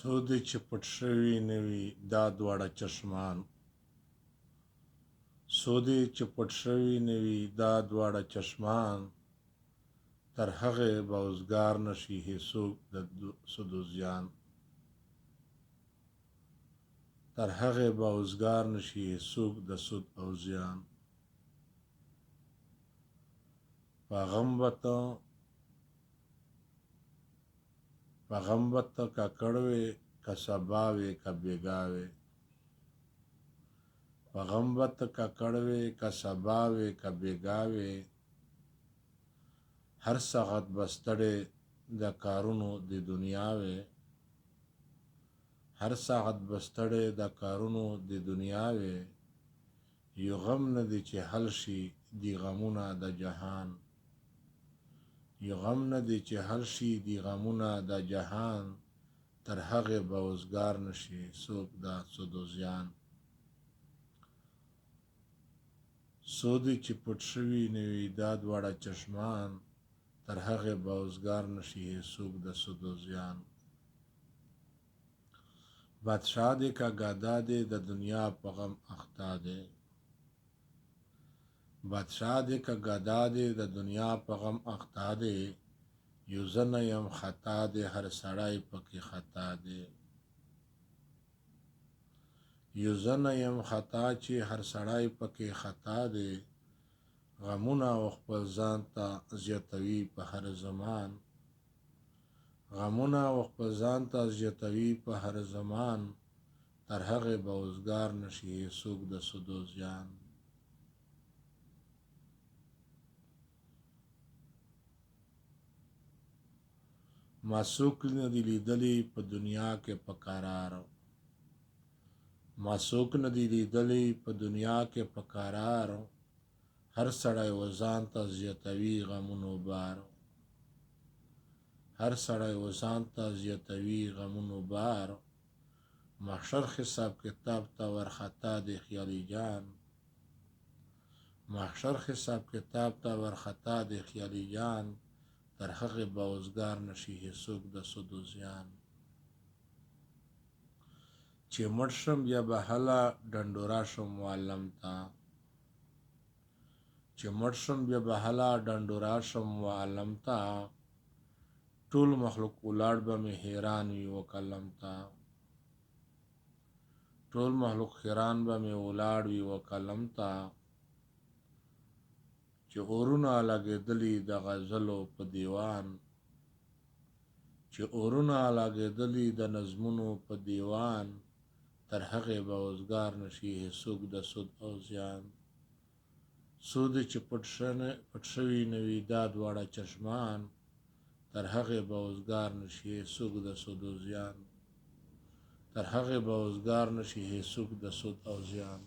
سودی چې پټ شوي نه وي دا دواړه چشمان، سودی چې پټ شوي نه وي دا دواړه چشمان، تر هغې به اوزګار نشي هیڅوک د سود و زیان، تر هغې به اوزګار نشي هیڅوک د سود او زیان. په غم به ته ککړ وې که سبا وې که بېګا وې، په غم به ته ککړ وې که سبا وې که بېګا وې، هر ساعت به ستړی د کارونو د دنیا وې، هر ساعت به ستړی د کارونو د دنیا وې، یو غم نه دی چې حل شي دی غمونه د جهان، یو غم نه دی چې حل شي دی غمونه د جهان، تر هغې به اوزګار نشي څوک د سود و زیان. سودی چې پټ شوي نه وي دا دواړه چشمان، تر هغې به اوزګار نشي هیڅوک د سود و زیان. بادشاه دی که ګدا دی د دنیا په غم اخته دی، بادشاه دی که ګدا دی د دنیا په غم اخته دی، یو زه نه یم خطا دی هر سړی پکې خطا دی، یو زه نه یم خطا چې هر سړی پکې خطا دی، غمونه او خپل ځان ته زیاتوي په هر زمان، غمونه او خپل ځان ته زیاتوي په هر زمان، تر هغې به اوزګار نشي هیڅوک د سود و زیان. ما څوک نه دی لیدلی په دنیا کې په قرار، ما څوک نه دی لیدلی په دنیا کې په قرار، هر سړی و ځان ته زیاتوي غمونو بار، هر سړی و ځان ته زیاتوي غمونو بار، محشر حساب کتاب ته ورخطا دی خیالي جان، محشر حساب کتاب ته ورخطا دی خیالي جان، تر هغې به اوزګار نشي هیڅوک د سود و زیان. چې مړ شم بیا به هله ډنډوره شم معلم ته، چې مړ شم بیا به هله ډنډوره شم معلم ته، ټول مخلوق ولاړ به مې حیران وي و قلم ته، ټول مخلوق حیران به مې ولاړ وي و قلم ته، چې اورونه لګېدلي د غزلو په دیوان، چې اورونه لګېدلي د نظمونو په دیوان، تر هغې به اوزګار نشي هیڅوک د سود او زیان. سودی چې پټ شوي نه وي دا دواړه چشمان، تر هغې به اوزګار نشي هیڅوک د سود و زیان، تر هغې به اوزګار نشي هیڅوک د سود او زیان.